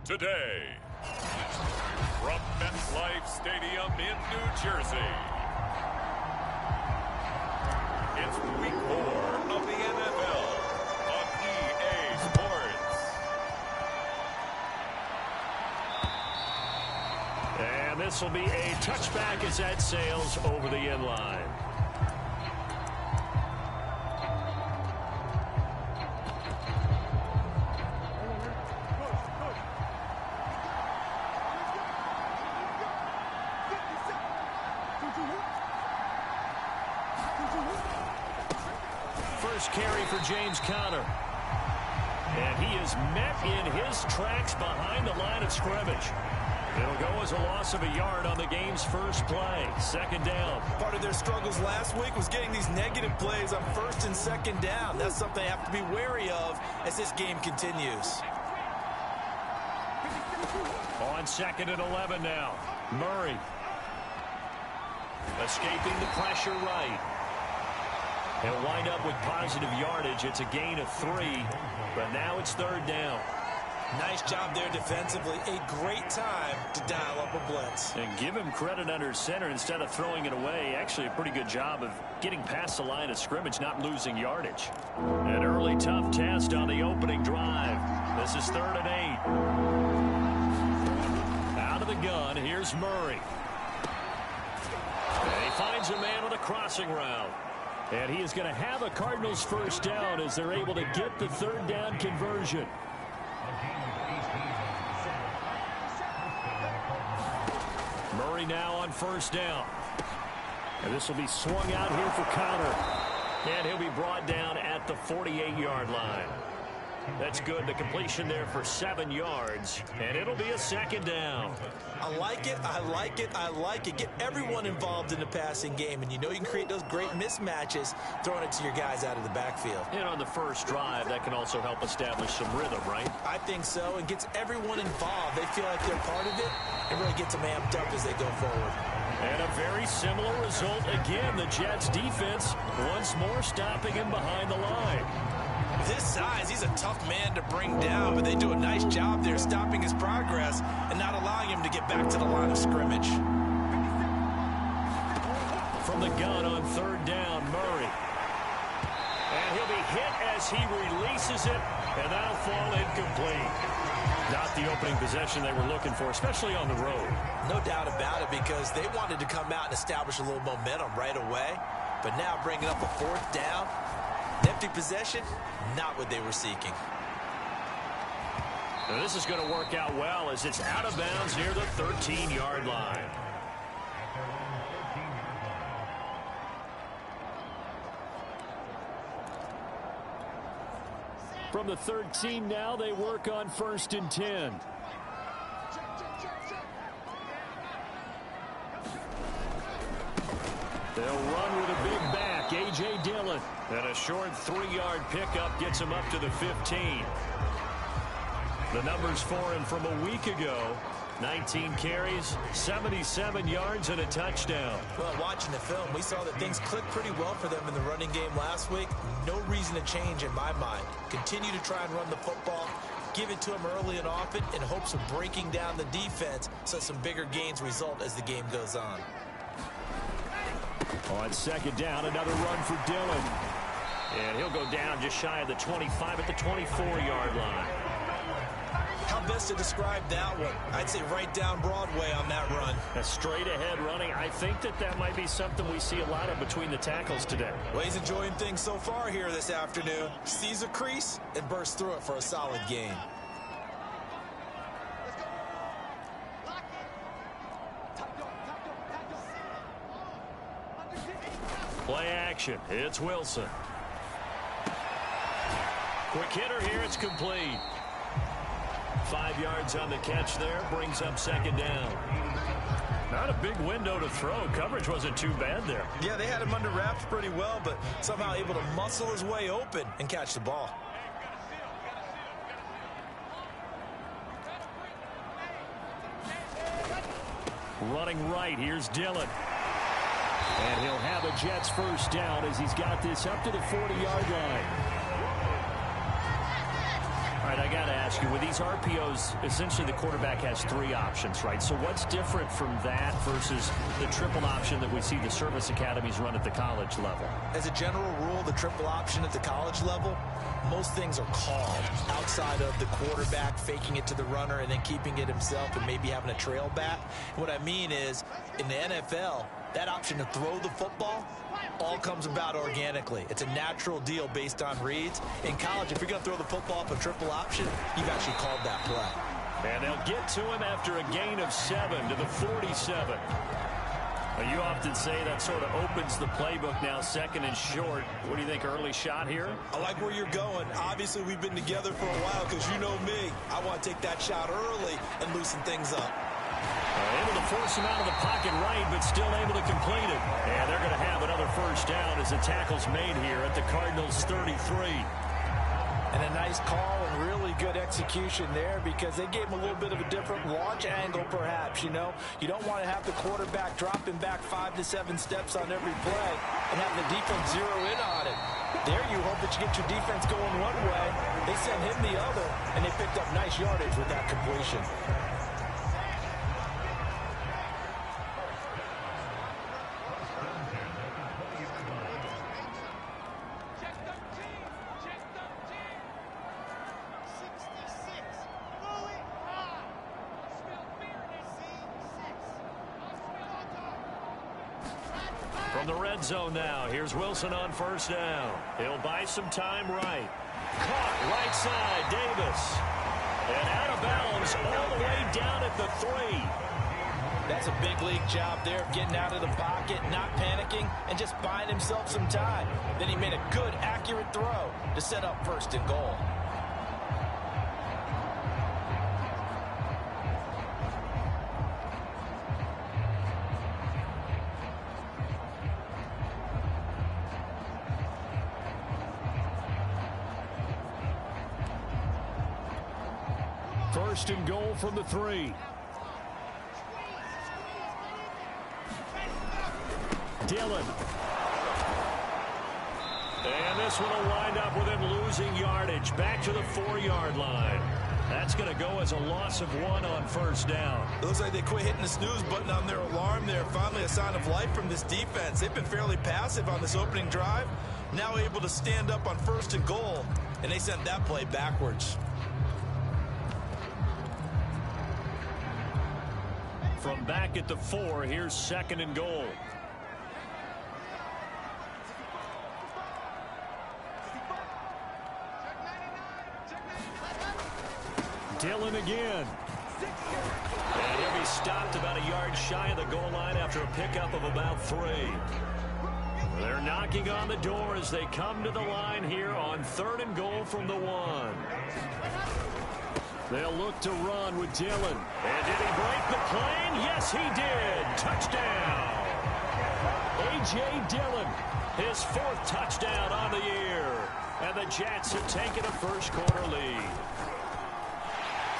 today. From MetLife Stadium in New Jersey, it's Week 4 of the NFL on EA Sports. And this will be a touchback as that sails over the end line. First carry for James Conner. And he is met in his tracks behind the line of scrimmage. It'll go as a loss of a yard on the game's first play. Second down. Part of their struggles last week was getting these negative plays on first and second down. That's something they have to be wary of as this game continues. On second and 11 now. Murray. Escaping the pressure right. He'll wind up with positive yardage. It's a gain of 3, but now it's third down. Nice job there defensively. A great time to dial up a blitz. And give him credit under center instead of throwing it away. Actually a pretty good job of getting past the line of scrimmage, not losing yardage. An early tough test on the opening drive. This is 3rd and 8. Out of the gun, here's Murray. And he finds a man on the crossing route. And he is going to have a Cardinals first down as they're able to get the third down conversion. Murray now on first down. And this will be swung out here for Conner. And he'll be brought down at the 48-yard line. That's good. The completion there for 7 yards. And it'll be a second down. I like it. I like it. I like it. Get everyone involved in the passing game. And you know you can create those great mismatches throwing it to your guys out of the backfield. And on the first drive, that can also help establish some rhythm, right? I think so. And gets everyone involved. They feel like they're part of it and really gets them amped up as they go forward. And a very similar result again. The Jets defense once more stopping him behind the line. This size, he's a tough man to bring down, but they do a nice job there stopping his progress and not allowing him to get back to the line of scrimmage. From the gun on third down, Murray. And he'll be hit as he releases it, and that'll fall incomplete. Not the opening possession they were looking for, especially on the road. No doubt about it, because they wanted to come out and establish a little momentum right away, but now bringing up a 4th down. Empty possession, not what they were seeking. Now this is going to work out well as it's out of bounds near the 13-yard line. From the 13 now, they work on 1st and 10. They'll run with a big back, A.J. Dillon. And a short 3-yard pickup gets him up to the 15. The numbers for him from a week ago. 19 carries, 77 yards, and a touchdown. Well, watching the film, we saw that things clicked pretty well for them in the running game last week. No reason to change in my mind. Continue to try and run the football, give it to them early and often in hopes of breaking down the defense so some bigger gains result as the game goes on. On second down, another run for Dillon. And he'll go down just shy of the 25 at the 24-yard line. How best to describe that one? I'd say right down Broadway on that run. A straight-ahead running. I think that might be something we see a lot of between the tackles today. Well, he's enjoying things so far here this afternoon. Sees a crease and bursts through it for a solid gain. Play action. It's Wilson. Quick hitter here. It's complete. 5 yards on the catch there. Brings up second down. Not a big window to throw. Coverage wasn't too bad there. Yeah, they had him under wraps pretty well, but somehow able to muscle his way open and catch the ball. Running right. Here's Dillon. And he'll have a Jets first down as he's got this up to the 40-yard line. All right, I got to ask you, with these RPOs, essentially the quarterback has 3 options, right? So what's different from that versus the triple option that we see the service academies run at the college level? As a general rule, the triple option at the college level, most things are called outside of the quarterback faking it to the runner and then keeping it himself and maybe having a trail back. What I mean is, in the NFL, that option to throw the football all comes about organically. It's a natural deal based on reads. In college, if you're going to throw the football up a triple option, you've actually called that play. And they'll get to him after a gain of 7 to the 47. Well, you often say that sort of opens the playbook now, second and short. What do you think, early shot here? I like where you're going. Obviously, we've been together for a while because you know me. I want to take that shot early and loosen things up. Able to force him out of the pocket right, but still able to complete it. And they're going to have another first down as the tackle's made here at the Cardinals' 33. And a nice call and really good execution there because they gave him a little bit of a different launch angle, perhaps. You know, you don't want to have the quarterback dropping back 5 to 7 steps on every play and have the defense zero in on it. There you hope that you get your defense going one way. They sent him the other, and they picked up nice yardage with that completion. From the red zone now, here's Wilson on first down. He'll buy some time right. Caught right side, Davis. And out of bounds all the way down at the 3. That's a big league job there of getting out of the pocket, not panicking, and just buying himself some time. Then he made a good, accurate throw to set up first and goal. First and goal from the 3. Dillon. And this one will wind up with him losing yardage back to the 4-yard line. That's going to go as a loss of 1 on first down. It looks like they quit hitting the snooze button on their alarm there. Finally a sign of life from this defense. They've been fairly passive on this opening drive. Now able to stand up on first and goal, and they sent that play backwards. From back at the 4, here's second and goal. Dillon again. And he'll be stopped about a yard shy of the goal line after a pickup of about 3. They're knocking on the door as they come to the line here on third and goal from the 1. They'll look to run with Dillon. And did he break the plane? Yes, he did. Touchdown. A.J. Dillon, his 4th touchdown on the year. And the Jets have taken a first-quarter lead.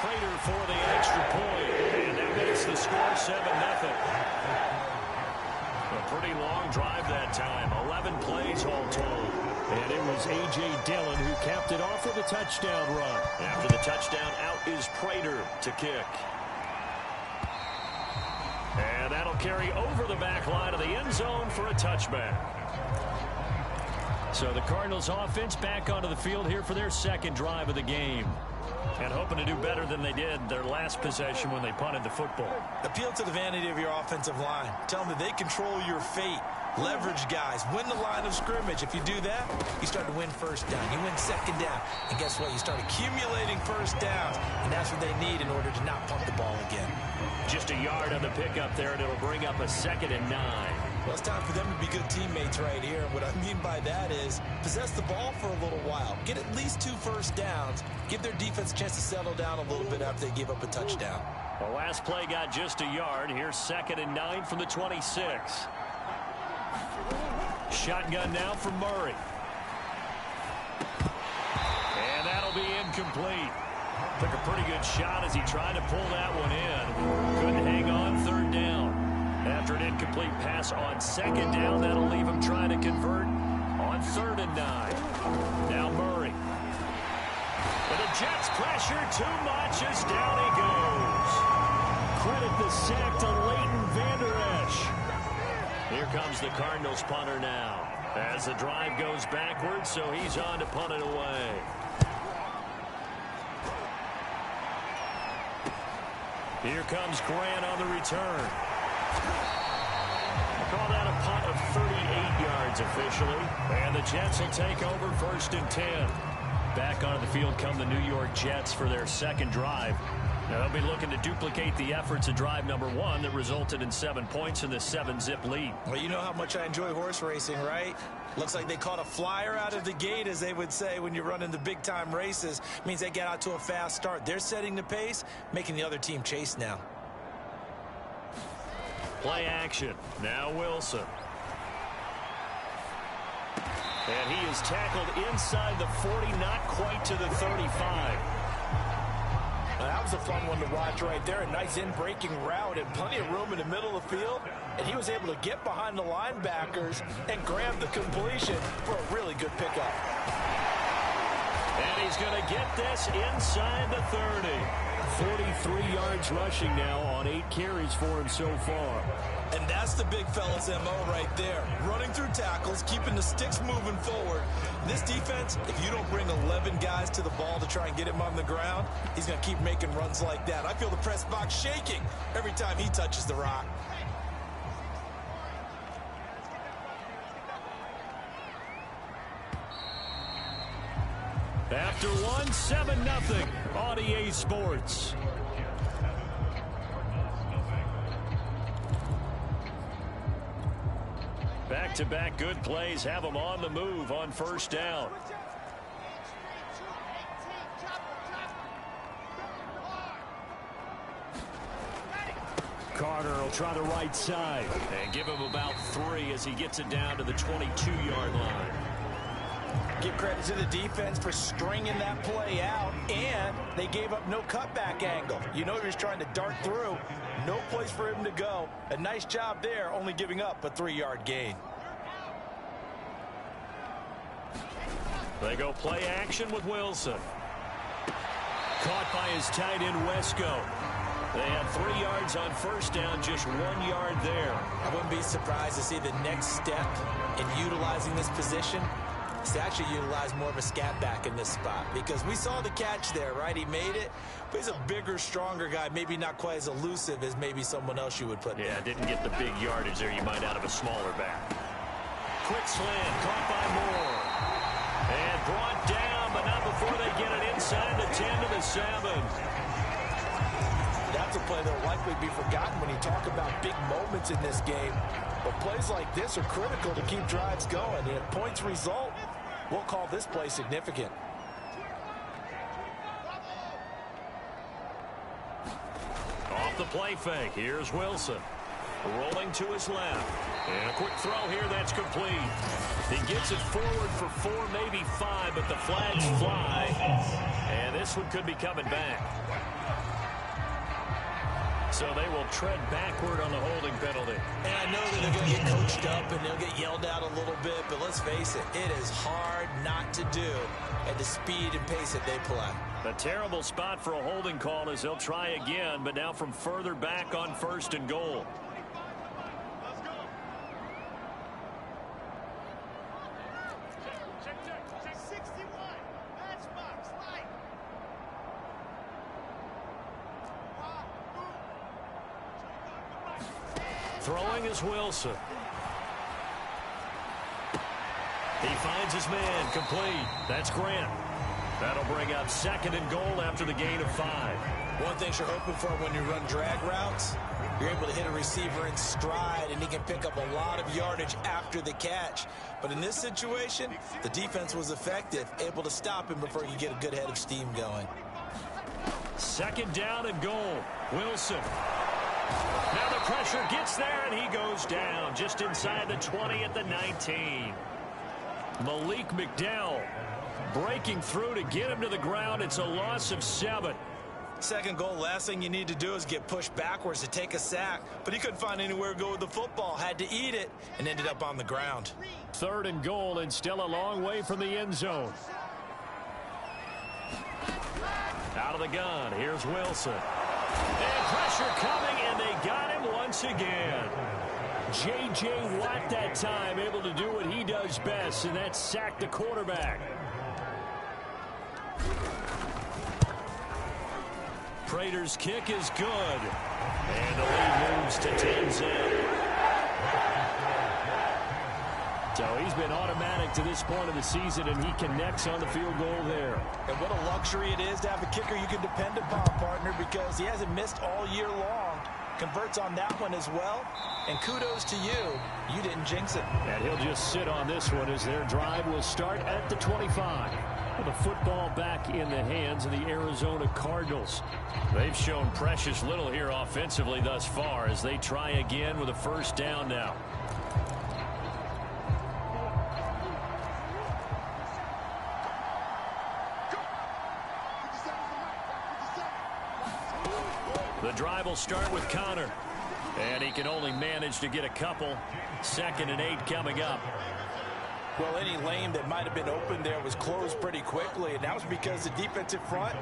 Prater for the extra point. And that makes the score 7-0. A pretty long drive that time. 11 plays all told. And it was A.J. Dillon who capped it off with a touchdown run. After the touchdown, out is Prater to kick. And that'll carry over the back line of the end zone for a touchback. So the Cardinals offense back onto the field here for their second drive of the game. And hoping to do better than they did their last possession when they punted the football. Appeal to the vanity of your offensive line. Tell them that they control your fate. Leverage guys. Win the line of scrimmage. If you do that, you start to win first down. You win second down. And guess what? You start accumulating first downs. And that's what they need in order to not pump the ball again. Just a yard on the pickup there, and it'll bring up a 2nd and 9. Well, it's time for them to be good teammates right here. And what I mean by that is possess the ball for a little while. Get at least 2 first downs. Give their defense a chance to settle down a little bit after they give up a touchdown. The last play got just a yard. Here's 2nd and 9 from the 26. Shotgun now from Murray. And that'll be incomplete. Took a pretty good shot as he tried to pull that one in. Couldn't hang on 3rd down. After an incomplete pass on 2nd down, that'll leave him trying to convert on 3rd and 9. Now Murray. The Jets pressure too much as down he goes. Credit the sack to Leighton Vander Esch. Here comes the Cardinals punter now. As the drive goes backwards, so he's on to punt it away. Here comes Grant on the return. Call that a punt of 38 yards officially. And the Jets will take over 1st and 10. Back onto the field come the New York Jets for their second drive. Now they'll be looking to duplicate the efforts of drive number 1 that resulted in 7 points in the 7-zip lead. Well, you know how much I enjoy horse racing, right? Looks like they caught a flyer out of the gate, as they would say when you're running the big-time races. Means they get out to a fast start. They're setting the pace, making the other team chase now. Play action. Now Wilson. And he is tackled inside the 40, not quite to the 35. Now, that was a fun one to watch right there. A nice in-breaking route and plenty of room in the middle of the field. And he was able to get behind the linebackers and grab the completion for a really good pickup. And he's going to get this inside the 30. 43 yards rushing now on 8 carries for him so far. And that's the big fella's MO right there. Running through tackles, keeping the sticks moving forward. This defense, if you don't bring 11 guys to the ball to try and get him on the ground, he's going to keep making runs like that. I feel the press box shaking every time he touches the rock. After 1, 7-0 on EA Sports. Back-to-back good plays have them on the move on 1st down. Carter will try the right side and give him about 3 as he gets it down to the 22-yard line. Give credit to the defense for stringing that play out, and they gave up no cutback angle. You know he was trying to dart through. No place for him to go. A nice job there, only giving up a 3-yard gain. They go play action with Wilson. Caught by his tight end, Wesco. They had 3 yards on 1st down, just 1 yard there. I wouldn't be surprised to see the next step in utilizing this position. To actually utilize more of a scat back in this spot, because we saw the catch there, right? He made it, but he's a bigger, stronger guy, maybe not quite as elusive as maybe someone else you would put there. Yeah, didn't get the big yardage there you might out of a smaller back. Quick slant, caught by Moore. And brought down, but not before they get it inside the 10 to the 7. That's a play that will likely be forgotten when you talk about big moments in this game. But plays like this are critical to keep drives going. And if points result, we'll call this play significant. Off the play fake, here's Wilson. Rolling to his left. And a quick throw here that's complete. He gets it forward for 4, maybe 5, but the flags fly. And this one could be coming back. So they will tread backward on the holding penalty. And I know that they're going to get coached up and they'll get yelled out a little bit, but let's face it, it is hard not to do at the speed and pace that they play. A terrible spot for a holding call as they'll try again, but now from further back on 1st and goal. Throwing is Wilson. He finds his man, complete. That's Grant. That'll bring up 2nd and goal after the gain of 5. One thing you're hoping for when you run drag routes, you're able to hit a receiver in stride, and he can pick up a lot of yardage after the catch. But in this situation, the defense was effective, able to stop him before you get a good head of steam going. 2nd down and goal. Wilson. Now the pressure gets there, and he goes down just inside the 20 at the 19. Malik McDowell breaking through to get him to the ground. It's a loss of 7. 2nd goal, last thing you need to do is get pushed backwards to take a sack. But he couldn't find anywhere to go with the football, had to eat it, and ended up on the ground. 3rd and goal, and still a long way from the end zone. Out of the gun, here's Wilson. And pressure coming, and they got him once again. J.J. Watt that time able to do what he does best, and that's sack the quarterback. Prater's kick is good. And the lead moves to 10-zip. So he's been automatic to this point of the season, and he connects on the field goal there. And what a luxury it is to have a kicker you can depend upon, partner, because he hasn't missed all year long. Converts on that one as well. And kudos to you. You didn't jinx it. And he'll just sit on this one as their drive will start at the 25. With the football back in the hands of the Arizona Cardinals. They've shown precious little here offensively thus far as they try again with a first down now. The drive will start with Connor. And he can only manage to get a couple. 2nd and 8 coming up. Well, any lane that might have been open there was closed pretty quickly, and that was because the defensive front,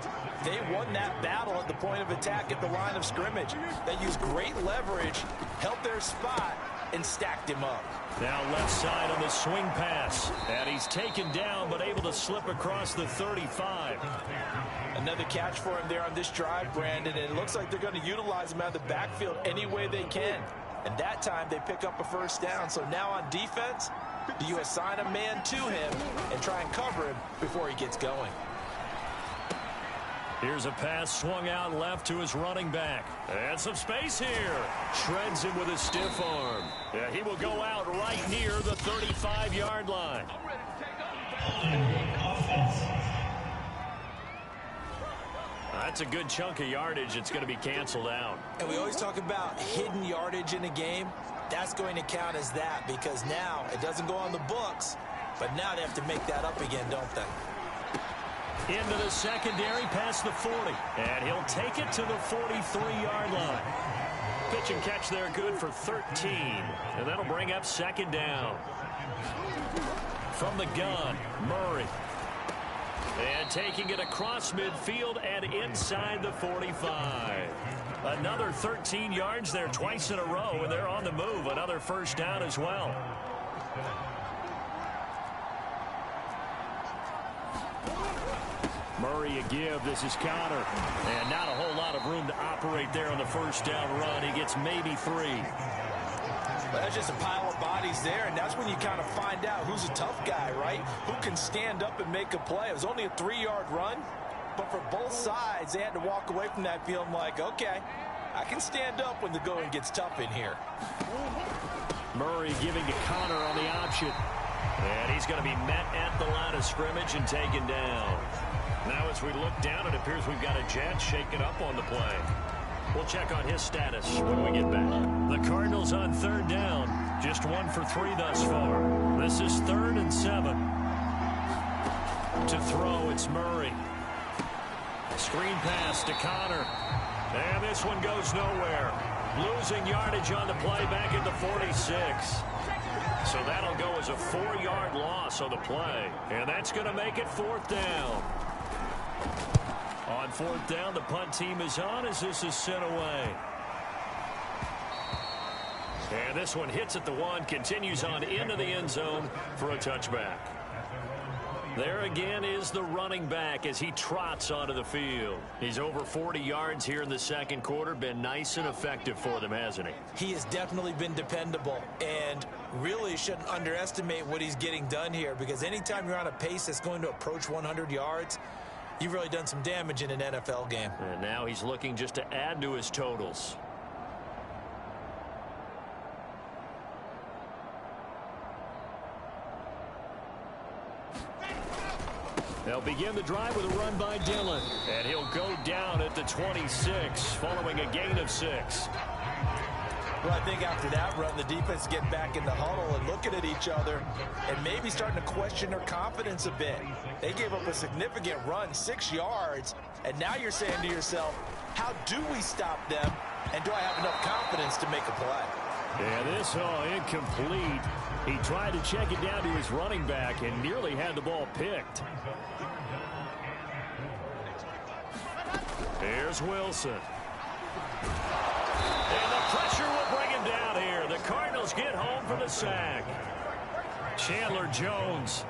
they won that battle at the point of attack at the line of scrimmage. They used great leverage, held their spot, and stacked him up. Now left side on the swing pass. And he's taken down, but able to slip across the 35. Another catch for him there on this drive, Brandon, and it looks like they're going to utilize him out of the backfield any way they can. And that time they pick up a first down. So now on defense, do you assign a man to him and try and cover him before he gets going? Here's a pass swung out left to his running back. And some space here. Shreds him with a stiff arm. Yeah, he will go out right near the 35-yard line. That's a good chunk of yardage. It's going to be canceled out. And we always talk about hidden yardage in a game. That's going to count as that because now it doesn't go on the books, but now they have to make that up again, don't they? Into the secondary past the 40. And he'll take it to the 43-yard line. Pitch and catch there good for 13. And that'll bring up 2nd down. From the gun, Murray. And taking it across midfield and inside the 45. Another 13 yards there twice in a row, and they're on the move. Another first down as well. Murray a give. This is Connor. And not a whole lot of room to operate there on the first down run. He gets maybe 3. But that's just a pile of bodies there, and that's when you kind of find out who's a tough guy, right? Who can stand up and make a play. It was only a 3-yard run, but for both sides, they had to walk away from that feeling like, okay, I can stand up when the going gets tough in here. Murray giving to Connor on the option. And he's going to be met at the line of scrimmage and taken down. Now as we look down, it appears we've got a Jet shaken up on the play. We'll check on his status when we get back. The Cardinals on 3rd down. Just 1 for 3 thus far. This is 3rd and 7. To throw, it's Murray. Screen pass to Connor. And this one goes nowhere. Losing yardage on the play back at the 46. So that'll go as a 4-yard loss on the play. And that's going to make it 4th down. On 4th down, the punt team is on as this is sent away. And this one hits at the 1, continues on into the end zone for a touchback. There again is the running back as he trots onto the field. He's over 40 yards here in the 2nd quarter. Been nice and effective for them, hasn't he? He has definitely been dependable and really shouldn't underestimate what he's getting done here because anytime you're on a pace that's going to approach 100 yards, you've really done some damage in an NFL game. And now he's looking just to add to his totals. They'll begin the drive with a run by Dillon. And he'll go down at the 26 following a gain of 6. Well, I think after that run, the defense get back in the huddle and looking at each other and maybe starting to question their confidence a bit. They gave up a significant run, 6 yards, and now you're saying to yourself, how do we stop them, and do I have enough confidence to make a play? Yeah, this incomplete. He tried to check it down to his running back and nearly had the ball picked. Here's Wilson. And the pressure will bring him down here. The Cardinals get home for the sack. Chandler Jones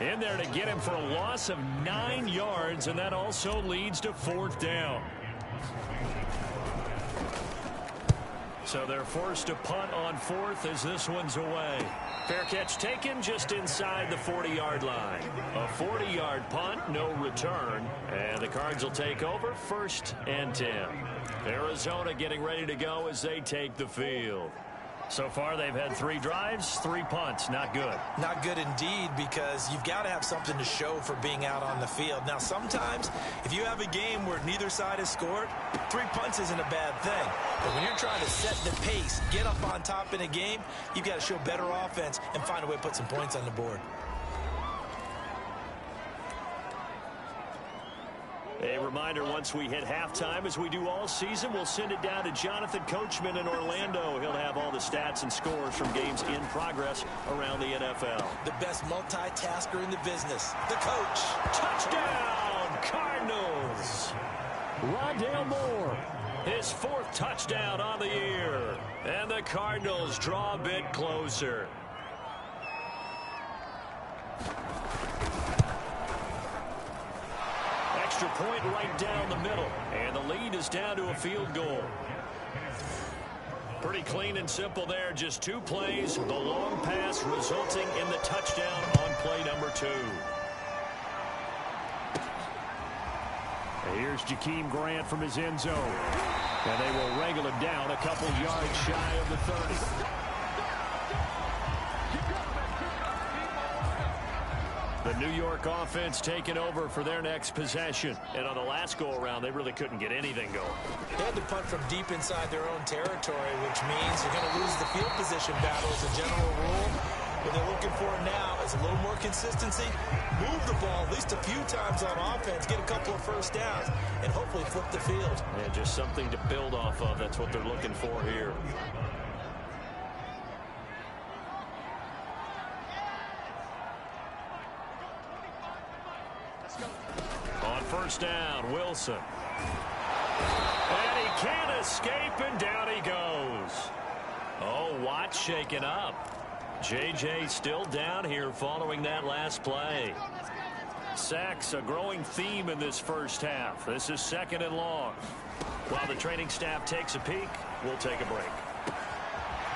in there to get him for a loss of 9 yards, and that also leads to 4th down. So they're forced to punt on 4th as this one's away. Fair catch taken just inside the 40-yard line. A 40-yard punt, no return. And the Cards will take over 1st and 10. Arizona getting ready to go as they take the field. So far, they've had 3 drives, 3 punts. Not good. Not good indeed, because you've got to have something to show for being out on the field. Now, sometimes, if you have a game where neither side has scored, 3 punts isn't a bad thing. But when you're trying to set the pace, get up on top in a game, you've got to show better offense and find a way to put some points on the board. A reminder, once we hit halftime, as we do all season, we'll send it down to Jonathan Coachman in Orlando. He'll have all the stats and scores from games in progress around the NFL. The best multitasker in the business, the coach. Touchdown, Cardinals. Rondale Moore, his 4th touchdown on the year. And the Cardinals draw a bit closer. Extra point right down the middle, and the lead is down to a field goal. Pretty clean and simple there. Just 2 plays, the long pass resulting in the touchdown on play number 2. And here's Jakeem Grant from his end zone, and they will wrangle him down a couple yards shy of the 30. The New York offense taking over for their next possession. And on the last go-around, they really couldn't get anything going. They had to punt from deep inside their own territory, which means they're going to lose the field position battle as a general rule. What they're looking for now is a little more consistency, move the ball at least a few times on offense, get a couple of 1st downs, and hopefully flip the field. And just something to build off of. That's what they're looking for here. On 1st down, Wilson. And he can't escape, and down he goes. Oh, Watt shaken up. J.J. still down here following that last play. Sacks, a growing theme in this first half. This is 2nd and long. While the training staff takes a peek, we'll take a break.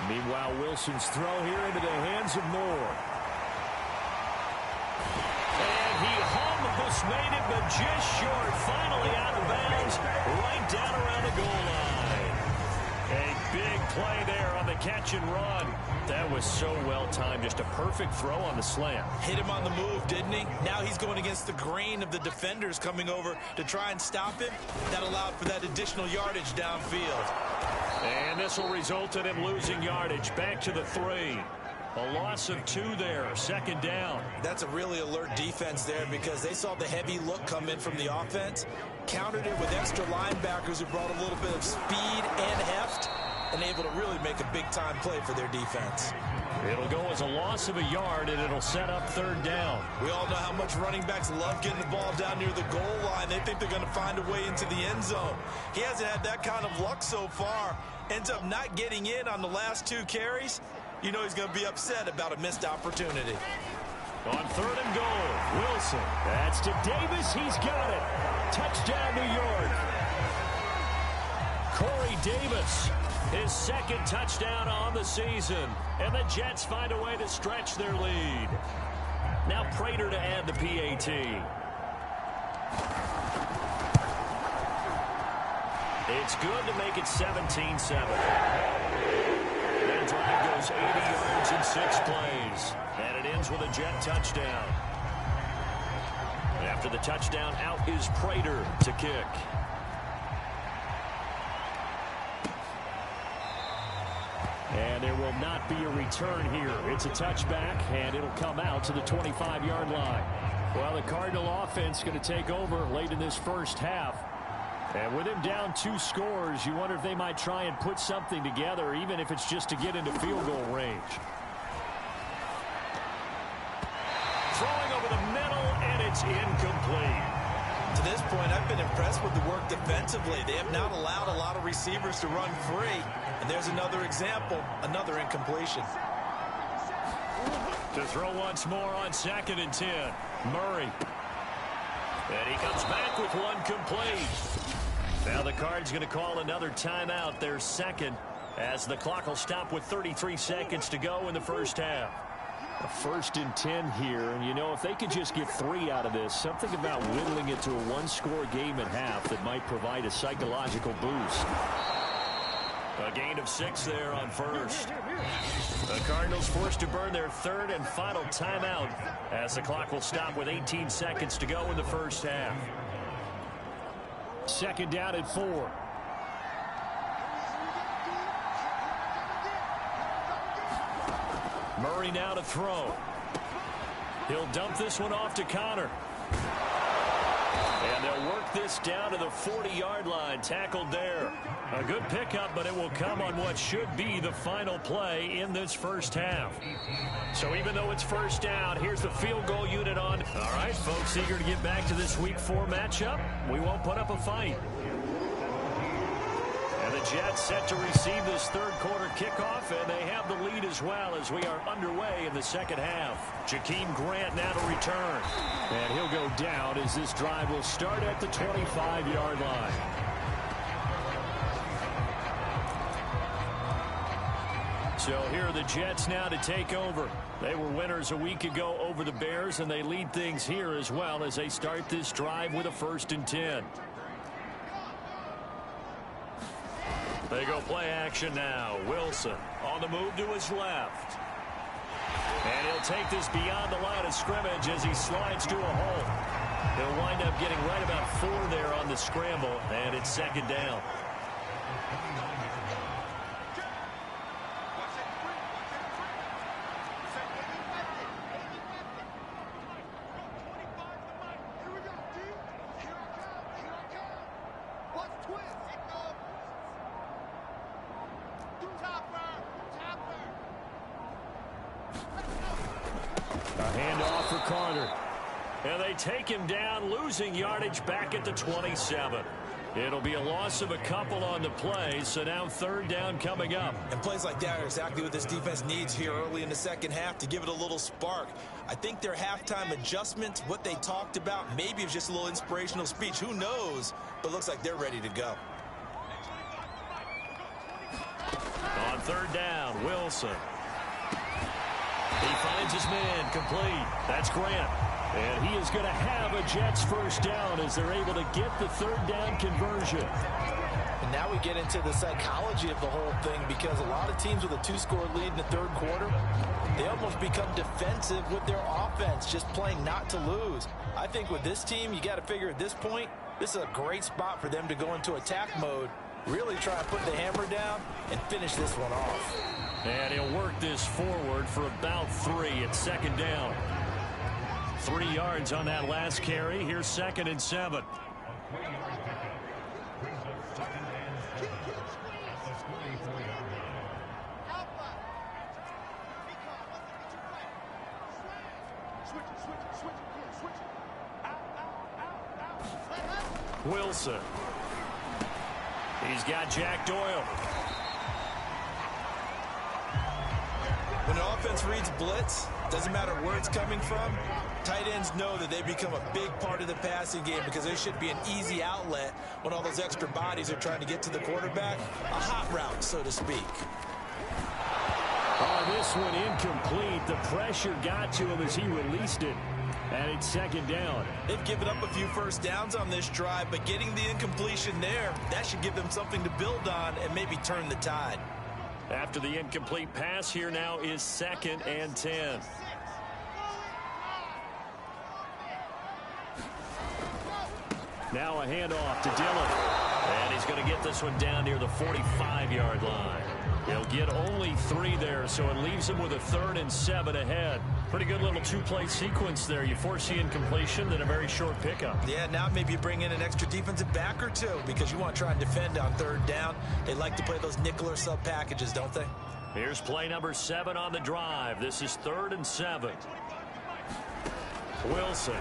Meanwhile, Wilson's throw here into the hands of Moore. And he almost made it, but just short. Finally out of bounds, right down around the goal line. A big play there on the catch and run. That was so well timed. Just a perfect throw on the slant. Hit him on the move, didn't he? Now he's going against the grain of the defenders coming over to try and stop him. That allowed for that additional yardage downfield. And this will result in him losing yardage. Back to the 3. A loss of 2 there, 2nd down. That's a really alert defense there because they saw the heavy look come in from the offense, countered it with extra linebackers who brought a little bit of speed and heft, and able to really make a big-time play for their defense. It'll go as a loss of a yard, and it'll set up 3rd down. We all know how much running backs love getting the ball down near the goal line. They think they're going to find a way into the end zone. He hasn't had that kind of luck so far. Ends up not getting in on the last 2 carries. You know he's going to be upset about a missed opportunity. On 3rd and goal, Wilson. That's to Davis. He's got it. Touchdown, New York. Corey Davis, his 2nd touchdown on the season. And the Jets find a way to stretch their lead. Now Prater to add the PAT. It's good to make it 17-7. That drive goes 80 yards in 6 plays. And it ends with a Jet touchdown. After the touchdown, out is Prater to kick. And there will not be a return here. It's a touchback, and it'll come out to the 25-yard line. Well, the Cardinal offense going to take over late in this first half. And with him down 2 scores, you wonder if they might try and put something together, even if it's just to get into field goal range. Throwing over the middle, and it's incomplete. To this point, I've been impressed with the work defensively. They have not allowed a lot of receivers to run free. And there's another example, another incompletion. To throw once more on 2nd and 10. Murray. And he comes back with one complete. Now the Cards going to call another timeout, their second, as the clock will stop with 33 seconds to go in the first half. A 1st and 10 here, and you know, if they could just get 3 out of this, something about whittling it to a one-score game at half that might provide a psychological boost. A gain of 6 there on 1st. The Cardinals forced to burn their 3rd and final timeout as the clock will stop with 18 seconds to go in the first half. 2nd down at 4. Murray now to throw. He'll dump this one off to Connor. And they'll work this down to the 40-yard line, tackled there. A good pickup, but it will come on what should be the final play in this first half. So even though it's 1st down, here's the field goal unit on. All right, folks, eager to get back to this Week 4 matchup. We won't put up a fight. And the Jets set to receive this 3rd quarter kickoff, and they have the lead as well as we are underway in the second half. Jakeem Grant now to return. And he'll go down as this drive will start at the 25-yard line. So here are the Jets now to take over. They were winners a week ago over the Bears, and they lead things here as well as they start this drive with a 1st and 10. They go play action now. Wilson on the move to his left. And he'll take this beyond the line of scrimmage as he slides to a hole. He'll wind up getting right about 4 there on the scramble, and it's 2nd down. Take him down, losing yardage back at the 27. It'll be a loss of a couple on the play, so now 3rd down coming up. And plays like that are exactly what this defense needs here early in the second half to give it a little spark. I think their halftime adjustments, what they talked about, maybe it's just a little inspirational speech. Who knows? But looks like they're ready to go. On 3rd down, Wilson. He finds his man complete. That's Grant. And he is going to have a Jets 1st down as they're able to get the 3rd down conversion. And now we get into the psychology of the whole thing, because a lot of teams with a 2-score lead in the 3rd quarter, they almost become defensive with their offense, just playing not to lose. I think with this team, you got to figure at this point, this is a great spot for them to go into attack mode, really try to put the hammer down and finish this one off. And he'll work this forward for about 3 at 2nd down. 3 yards on that last carry. Here's 2nd and 7. Wilson. He's got Jack Doyle. When an offense reads blitz, doesn't matter where it's coming from, tight ends know that they become a big part of the passing game because there should be an easy outlet when all those extra bodies are trying to get to the quarterback. A hot route, so to speak. Oh, this one incomplete. The pressure got to him as he released it. And it's 2nd down. They've given up a few 1st downs on this drive, but getting the incompletion there, that should give them something to build on and maybe turn the tide. After the incomplete pass, here now is 2nd and 10. Now a handoff to Dillon. And he's going to get this one down near the 45-yard line. He'll get only 3 there, so it leaves him with a 3rd and 7 ahead. Pretty good little 2-play sequence there. You force the incompletion, then a very short pickup. Yeah, now maybe you bring in an extra defensive back or 2 because you want to try and defend on 3rd down. They like to play those nickel or sub packages, don't they? Here's play number 7 on the drive. This is 3rd and 7. Wilson.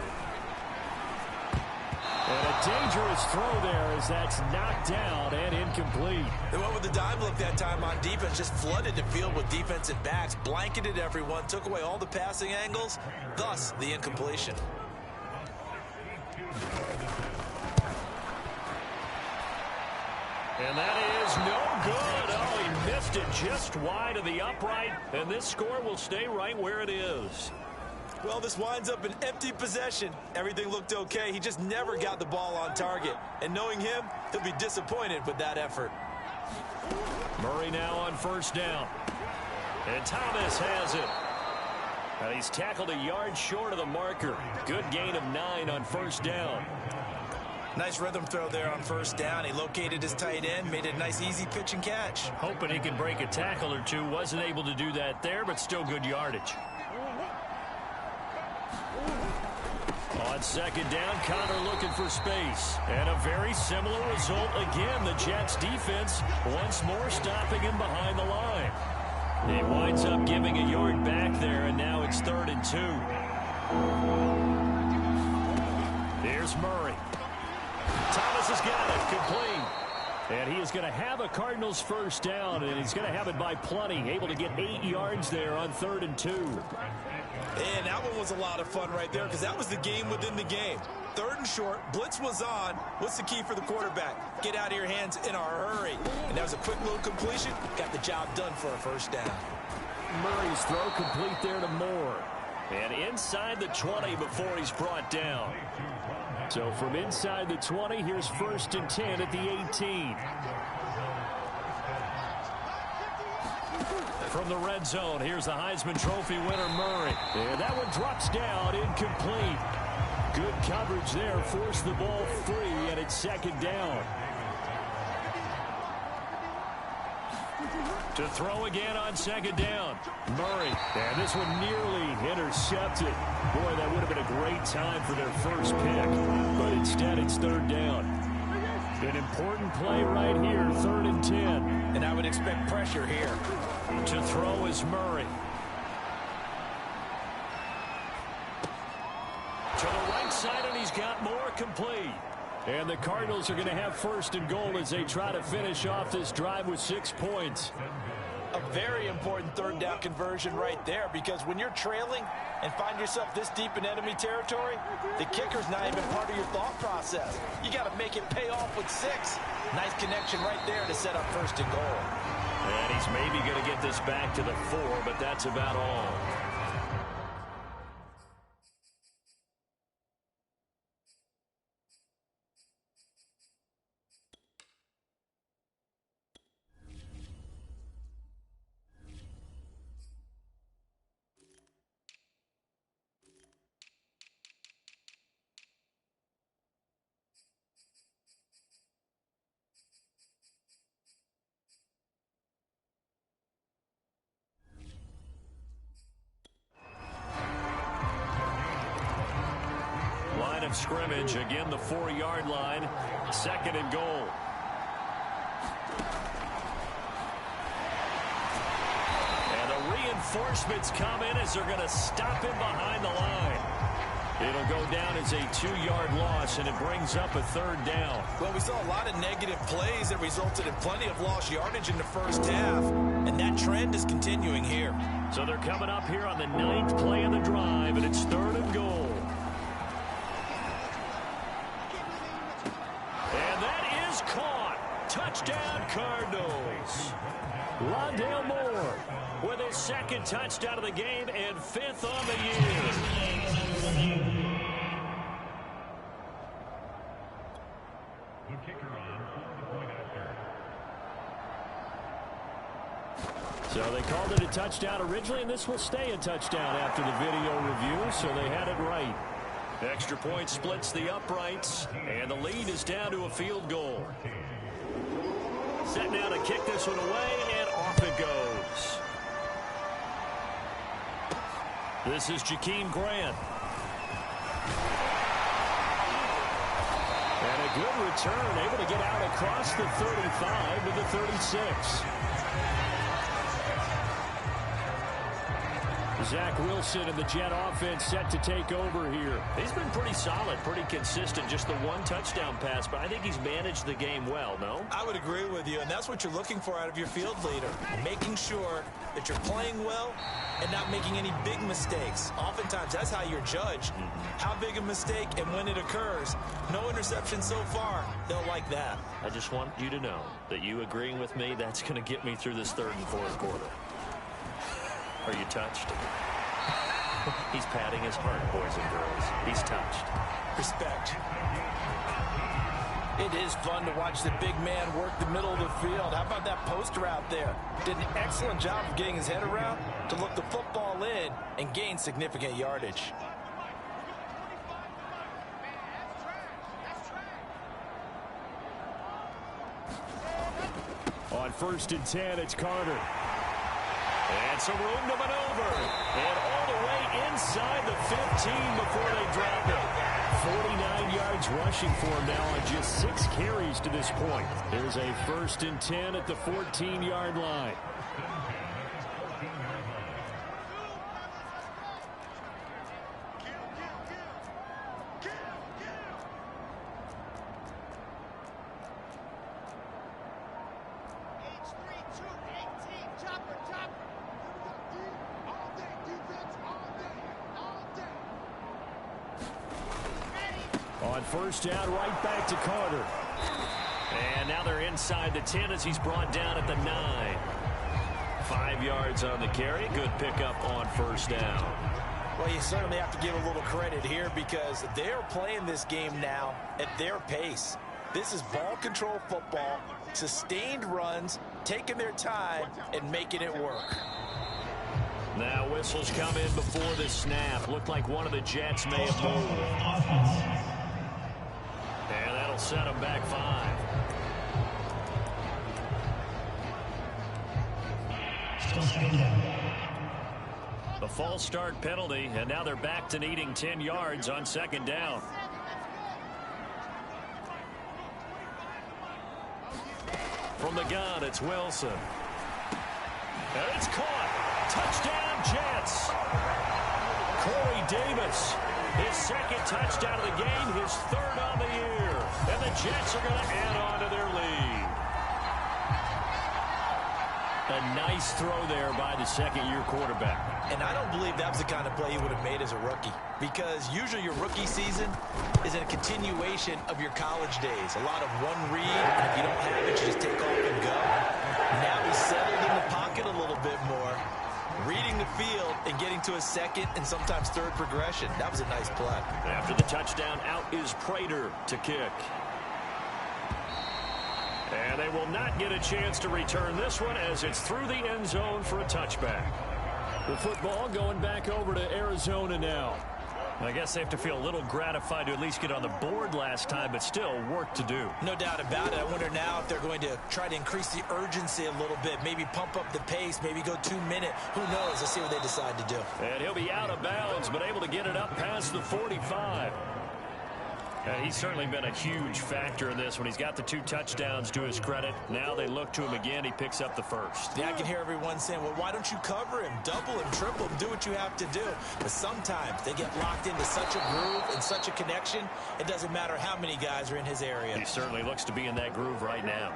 And a dangerous throw there as that's knocked down and incomplete. They went with the dime look that time on defense, just flooded the field with defensive backs, blanketed everyone, took away all the passing angles, thus the incompletion. And that is no good. Oh, he missed it just wide of the upright, and this score will stay right where it is. Well, this winds up an empty possession. Everything looked okay. He just never got the ball on target. And knowing him, he'll be disappointed with that effort. Murray now on first down. And Thomas has it. And he's tackled a yard short of the marker. Good gain of 9 on first down. Nice rhythm throw there on first down. He located his tight end, made it a nice easy pitch and catch. Hoping he can break a tackle or two. Wasn't able to do that there, but still good yardage. On second down, Connor looking for space. And a very similar result again. The Jets defense once more stopping him behind the line. He winds up giving a yard back there, and now it's 3rd and 2. Here's Murray. Thomas has got it, complete. And he is going to have a Cardinals first down, and he's going to have it by plenty. Able to get 8 yards there on 3rd and 2. And that one was a lot of fun right there because that was the game within the game. 3rd and short, blitz was on. What's the key for the quarterback? Get out of your hands in a hurry. And that was a quick little completion. Got the job done for a first down. Murray's throw complete there to Moore. And inside the 20 before he's brought down. So from inside the 20, here's 1st and 10 at the 18. From the red zone, here's the Heisman Trophy winner, Murray. And that one drops down, incomplete. Good coverage there, forced the ball free, and it's 2nd down. To throw again on 2nd down. Murray, and this one nearly intercepted. Boy, that would have been a great time for their first pick. But instead, it's 3rd down. An important play right here, 3rd and 10. And I would expect pressure here. To throw is Murray. To the right side, and he's got more, complete. And the Cardinals are going to have 1st and goal as they try to finish off this drive with 6 points. A very important 3rd down conversion right there, because when you're trailing and find yourself this deep in enemy territory, the kicker's not even part of your thought process. You got to make it pay off with 6. Nice connection right there to set up 1st and goal. And he's maybe going to get this back to the 4, but that's about all. Line of scrimmage, again the 4-yard line, 2nd and goal. And the reinforcements come in as they're going to stop him behind the line. It'll go down as a 2-yard loss, and it brings up a 3rd down. Well, we saw a lot of negative plays that resulted in plenty of lost yardage in the first half, and that trend is continuing here. So they're coming up here on the 9th play of the drive, and it's 3rd and goal. Caught. Touchdown, Cardinals. Rondale Moore with his 2nd touchdown of the game and 5th on the year. So they called it a touchdown originally, and this will stay a touchdown after the video review, so they had it right. Extra point splits the uprights, and the lead is down to a field goal. Set now to kick this one away, and off it goes. This is Jakeem Grant. And a good return, able to get out across the 35 to the 36. Zach Wilson and the Jet offense set to take over here. He's been pretty solid, pretty consistent. Just the one touchdown pass, but I think he's managed the game well, no? I would agree with you, and that's what you're looking for out of your field leader. Making sure that you're playing well and not making any big mistakes. Oftentimes, that's how you're judged. How big a mistake and when it occurs. No interception so far. They'll like that. I just want you to know that you agreeing with me, that's going to get me through this third and fourth quarter. Are you touched? He's patting his heart, boys and girls. He's touched. Respect. It is fun to watch the big man work the middle of the field. How about that poster out there? Did an excellent job of getting his head around to look the football in and gain significant yardage. On 1st and 10, it's Carter. And some room to maneuver. And all the way inside the 15 before they drop it. 49 yards rushing for him now on just 6 carries to this point. There's a 1st and 10 at the 14-yard line. On 1st down, right back to Carter. And now they're inside the 10 as he's brought down at the 9. 5 yards on the carry. Good pickup on 1st down. Well, you certainly have to give a little credit here because they're playing this game now at their pace. This is ball control football, sustained runs, taking their time, and making it work. Now whistles come in before the snap. Looked like one of the Jets may have moved. And that'll set them back 5. The false start penalty, and now they're back to needing 10 yards on 2nd down. From the gun, it's Wilson. And it's caught. Touchdown, Jets. Corey Davis, his 2nd touchdown of the game, his 3rd on the year. And the Jets are going to add on to their lead. A nice throw there by the 2nd-year quarterback. And I don't believe that was the kind of play he would have made as a rookie. Because usually your rookie season is a continuation of your college days. A lot of one read, and if you don't have it, you just take off and go. Now he's settled in the pocket a little bit more, reading the field and getting to a 2nd and sometimes 3rd progression. That was a nice play. After the touchdown, out is Prater to kick. And they will not get a chance to return this one as it's through the end zone for a touchback. The football going back over to Arizona now. I guess they have to feel a little gratified to at least get on the board last time, but still work to do. No doubt about it. I wonder now if they're going to try to increase the urgency a little bit, maybe pump up the pace, maybe go 2-minute. Who knows? Let's see what they decide to do. And he'll be out of bounds, but able to get it up past the 45. He's certainly been a huge factor in this when he's got the 2 touchdowns to his credit. Now they look to him again. He picks up the 1st. Yeah, I can hear everyone saying, well, why don't you cover him, double him, triple him, do what you have to do. But sometimes they get locked into such a groove and such a connection, it doesn't matter how many guys are in his area. He certainly looks to be in that groove right now.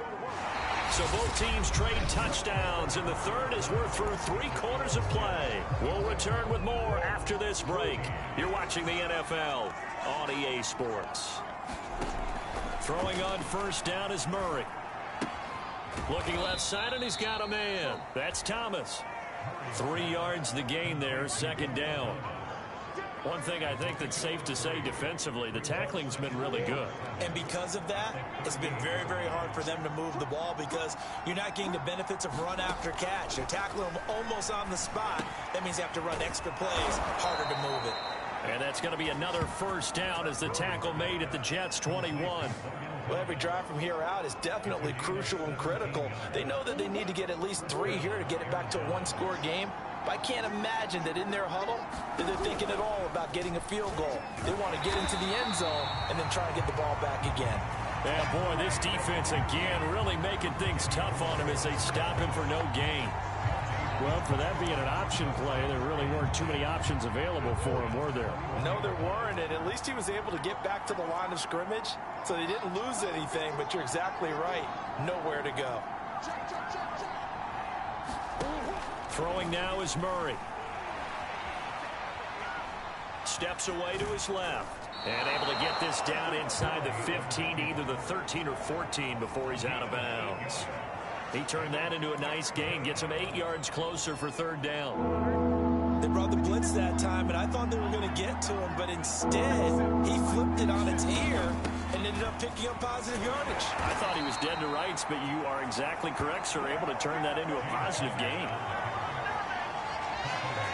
So both teams trade touchdowns, and the 3rd as we're through 3 quarters of play. We'll return with more after this break. You're watching the NFL on EA Sports. Throwing on 1st down is Murray. Looking left side, and he's got a man. That's Thomas. 3 yards the gain there, 2nd down. One thing I think that's safe to say defensively, the tackling's been really good. And because of that, it's been very, very hard for them to move the ball because you're not getting the benefits of run after catch. They're tackling them almost on the spot. That means they have to run extra plays, harder to move it. And that's going to be another 1st down as the tackle made at the Jets' 21. Well, every drive from here out is definitely crucial and critical. They know that they need to get at least 3 here to get it back to a 1-score game. But I can't imagine that in their huddle that they're thinking at all about getting a field goal. They want to get into the end zone and then try and get the ball back again. And boy, this defense again really making things tough on him as they stop him for no gain. Well, for that being an option play, there really weren't too many options available for him, were there? No, there weren't, and at least he was able to get back to the line of scrimmage, so he didn't lose anything, but you're exactly right. Nowhere to go. Throwing now is Murray. Steps away to his left. And able to get this down inside the 15 to either the 13 or 14 before he's out of bounds. He turned that into a nice gain. Gets him 8 yards closer for third down. They brought the blitz that time, and I thought they were going to get to him, but instead he flipped it on its ear and ended up picking up positive yardage. I thought he was dead to rights, but you are exactly correct, sir. Able to turn that into a positive gain.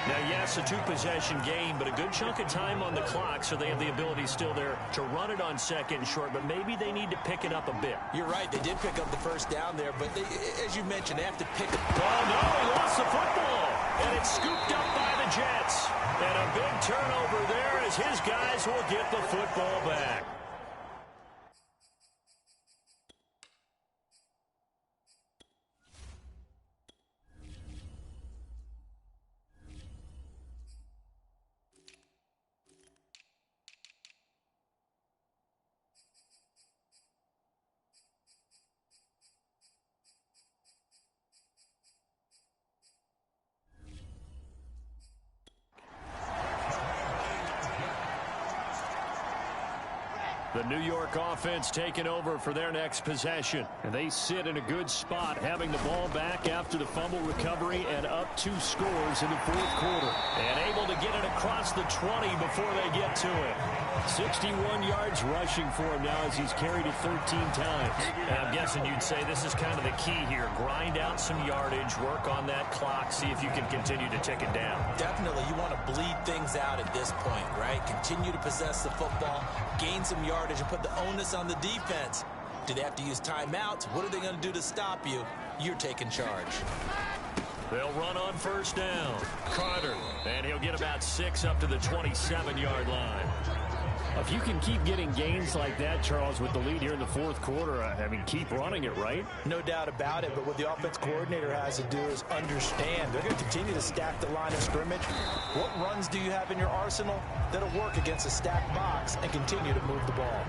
Now, yes, a two-possession game, but a good chunk of time on the clock, so they have the ability still there to run it on second and short, but maybe they need to pick it up a bit. You're right. They did pick up the first down there, but they, as you mentioned, they have to pick it. Oh, no, he lost the football, and it's scooped up by the Jets. And a big turnover there as his guys will get the football back. The New York offense taking over for their next possession. And they sit in a good spot, having the ball back after the fumble recovery and up 2 scores in the fourth quarter. And able to get it across the 20 before they get to it. 61 yards rushing for him now as he's carried it 13 times. And I'm guessing you'd say this is kind of the key here. Grind out some yardage, work on that clock, see if you can continue to tick it down. Definitely, you want to bleed things out at this point, right? Continue to possess the football, gain some yardage, and put the onus on the defense. Do they have to use timeouts? What are they going to do to stop you? You're taking charge. They'll run on first down. Carter, and he'll get about 6 up to the 27-yard line. If you can keep getting gains like that, Charles, with the lead here in the fourth quarter, I mean, keep running it, right? No doubt about it, but what the offense coordinator has to do is understand. They're going to continue to stack the line of scrimmage. What runs do you have in your arsenal that'll work against a stacked box and continue to move the ball?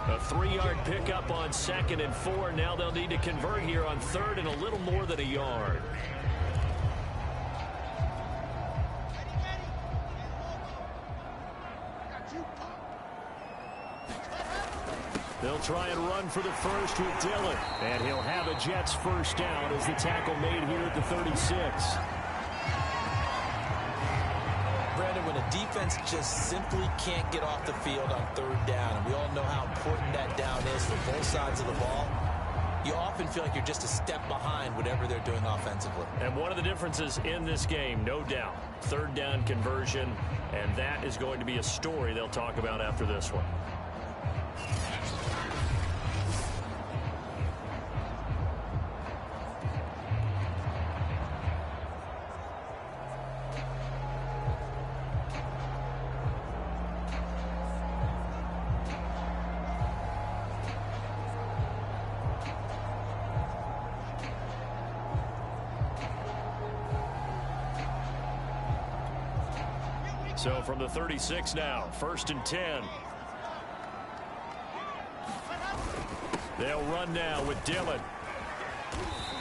A 3-yard pickup on 2nd and 4. Now they'll need to convert here on 3rd and a little more than a yard. They'll try and run for the first with Dillon. And he'll have a Jets first down as the tackle made here at the 36. Brandon, when a defense just simply can't get off the field on 3rd down, and we all know how important that down is for both sides of the ball, you often feel like you're just a step behind whatever they're doing offensively. And one of the differences in this game, no doubt, 3rd down conversion, and that is going to be a story they'll talk about after this one. So from the 36 now, 1st and 10. They'll run now with Dillon.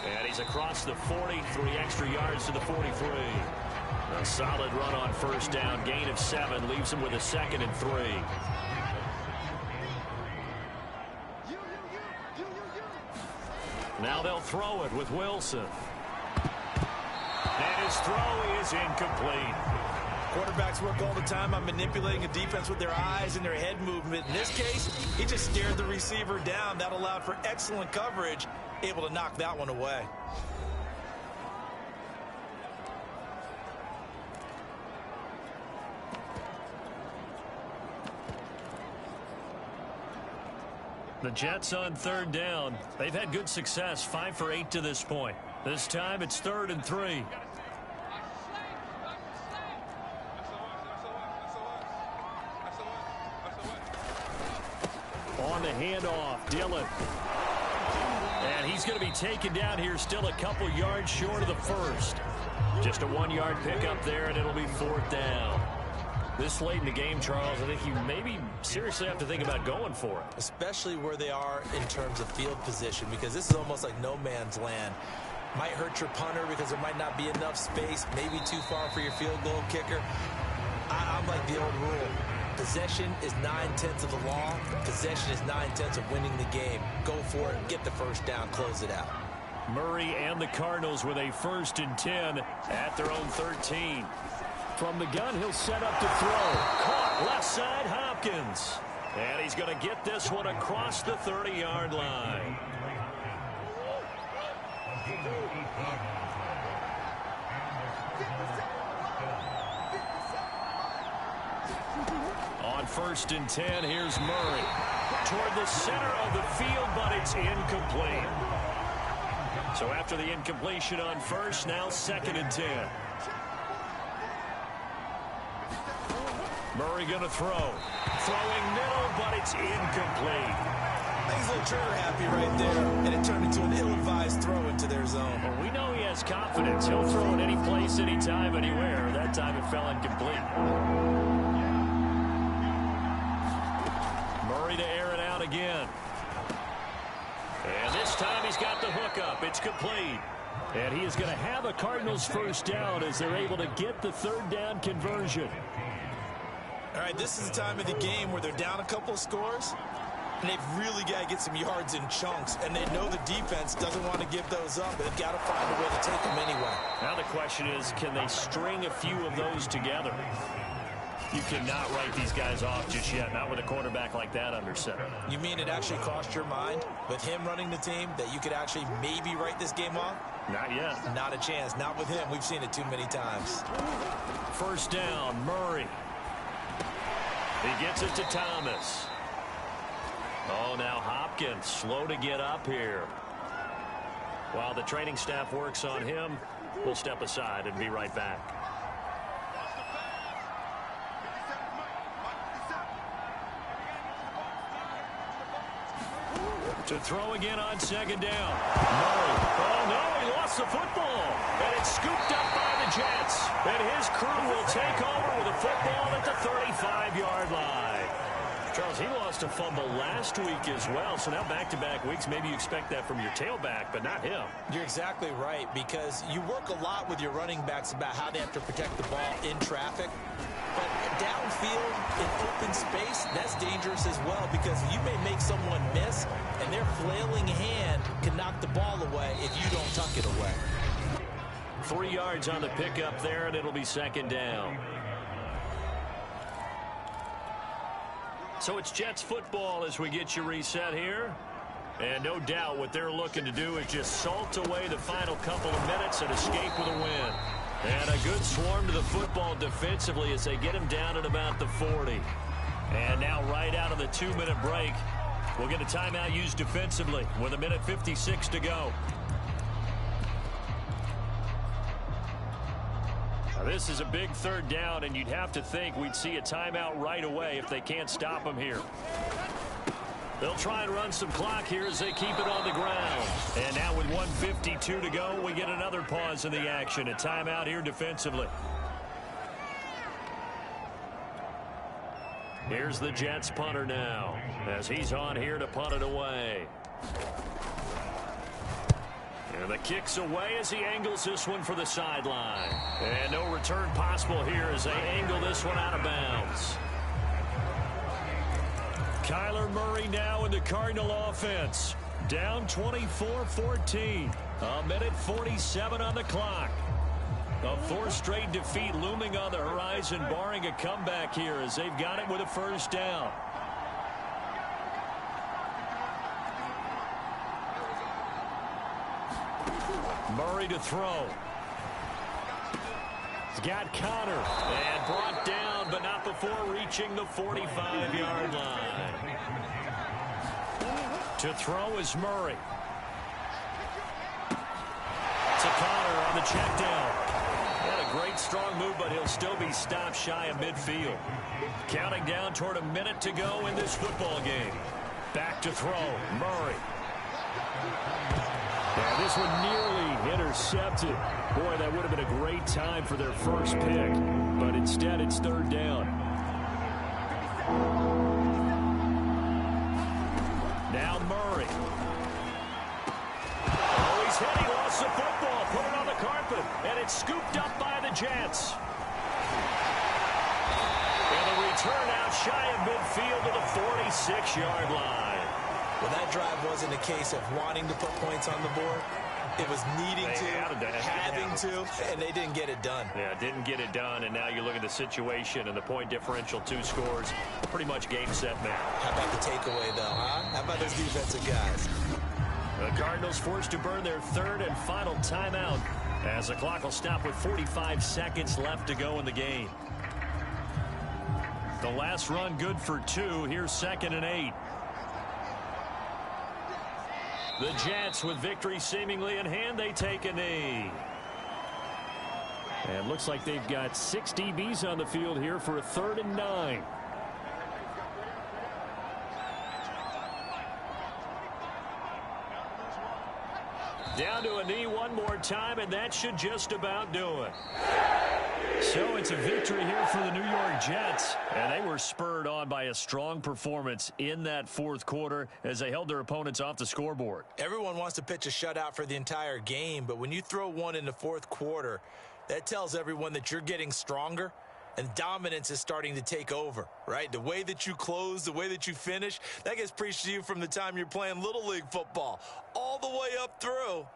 And he's across the 40, 3 extra yards to the 43. A solid run on first down, gain of 7, leaves him with a 2nd and 3. Now they'll throw it with Wilson. And his throw is incomplete. Quarterbacks work all the time on manipulating a defense with their eyes and their head movement. In this case, he just stared the receiver down. That allowed for excellent coverage, able to knock that one away. The Jets on 3rd down. They've had good success, 5 for 8 to this point. This time it's 3rd and 3. On the handoff, Dillon. And he's going to be taken down here, still a couple yards short of the first. Just a 1-yard pickup there, and it'll be 4th down. This late in the game, Charles, I think you maybe seriously have to think about going for it. Especially where they are in terms of field position, because this is almost like no man's land. Might hurt your punter because there might not be enough space, maybe too far for your field goal kicker. I'm like the old rule. Possession is 9/10 of the law. Possession is 9/10 of winning the game. Go for it, get the first down, close it out. Murray and the Cardinals with a 1st and 10 at their own 13. From the gun, he'll set up to throw. Caught left side, Hopkins. And he's going to get this one across the 30-yard line. On 1st and 10, here's Murray. Toward the center of the field, but it's incomplete. So after the incompletion on 1st, now 2nd and 10. Murray going to throw. Throwing middle, but it's incomplete. He's a little trigger happy right there, and it turned into an ill-advised throw into their zone. Well, we know he has confidence. He'll throw it any place, anytime, anywhere. That time it fell incomplete. Murray to air it out again. And this time he's got the hook up. It's complete. And he is going to have a Cardinals 1st down as they're able to get the 3rd down conversion. All right, this is the time of the game where they're down a couple of scores, and they've really got to get some yards in chunks, and they know the defense doesn't want to give those up, but they've got to find a way to take them anyway. Now the question is, can they string a few of those together? You cannot write these guys off just yet, not with a quarterback like that under center. You mean it actually crossed your mind with him running the team that you could actually maybe write this game off? Not yet. Not a chance. Not with him. We've seen it too many times. 1st down, Murray. He gets it to Thomas. Oh, now Hopkins slow to get up here. While the training staff works on him, we'll step aside and be right back. To throw again on 2nd down. Murray. Oh, no, he lost the football. And it's scooped up by the Jets. And his crew will take over with a football at the 35-yard line. Charles, he lost a fumble last week as well. So now back-to-back weeks, maybe you expect that from your tailback, but not him. You're exactly right, because you work a lot with your running backs about how they have to protect the ball in traffic. But downfield, in open space, that's dangerous as well, because you may make someone miss, and their flailing hand can knock the ball away if you don't tuck it away. 3 yards on the pickup there, and it'll be 2nd down. So it's Jets football as we get you reset here. And no doubt what they're looking to do is just salt away the final couple of minutes and escape with a win. And a good swarm to the football defensively as they get him down at about the 40. And now right out of the 2-minute break, we'll get a timeout used defensively with 1:56 to go. Now this is a big 3rd down, and you'd have to think we'd see a timeout right away if they can't stop him here. They'll try and run some clock here as they keep it on the ground. And now with 1:52 to go, we get another pause in the action. A timeout here defensively. Here's the Jets punter now as he's on here to punt it away. And the kick's away as he angles this one for the sideline. And no return possible here as they angle this one out of bounds. Kyler Murray now in the Cardinal offense. Down 24-14. 1:47 on the clock. A 4th straight defeat looming on the horizon, barring a comeback here as they've got it with a 1st down. Murray to throw. He's got Connor and brought down, but not before reaching the 45-yard line. To throw is Murray. To Connor on the check down. Had a great strong move, but he'll still be stopped shy of midfield. Counting down toward 1 minute to go in this football game. Back to throw, Murray. And this one nearly intercepted. Boy, that would have been a great time for their first pick. But instead, it's third down. Now Murray. Oh, he's hit. He lost the football. Put it on the carpet. And it's scooped up by the Jets. And the return out shy of midfield to the 46-yard line. Well, that drive wasn't a case of wanting to put points on the board. It was needing having to, and they didn't get it done. Yeah, didn't get it done, and now you look at the situation and the point differential, 2 scores, pretty much game, set, match. How about the takeaway, though, huh? How about those defensive guys? The Cardinals forced to burn their third and final timeout as the clock will stop with 45 seconds left to go in the game. The last run good for 2. Here's 2nd and 8. The Jets, with victory seemingly in hand, they take a knee. And looks like they've got 6 DBs on the field here for a 3rd and 9. Down to a knee one more time, and that should just about do it. So it's a victory here for the New York Jets, and they were spurred on by a strong performance in that 4th quarter as they held their opponents off the scoreboard. Everyone wants to pitch a shutout for the entire game, but when you throw one in the 4th quarter, that tells everyone that you're getting stronger and dominance is starting to take over, right? The way that you close, the way that you finish, that gets preached to you from the time you're playing Little League football all the way up through,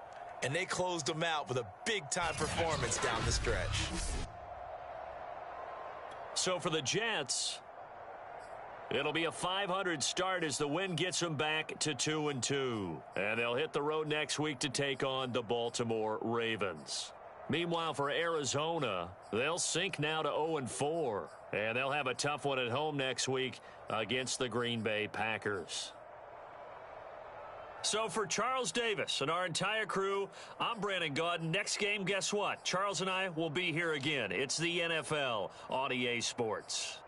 and they closed them out with a big-time performance down the stretch. So for the Jets, it'll be a 500 start as the win gets them back to 2-2. And they'll hit the road next week to take on the Baltimore Ravens. Meanwhile, for Arizona, they'll sink now to 0-4. And they'll have a tough one at home next week against the Green Bay Packers. So for Charles Davis and our entire crew, I'm Brandon Gaudin. Next game, guess what? Charles and I will be here again. It's the NFL on EA Sports.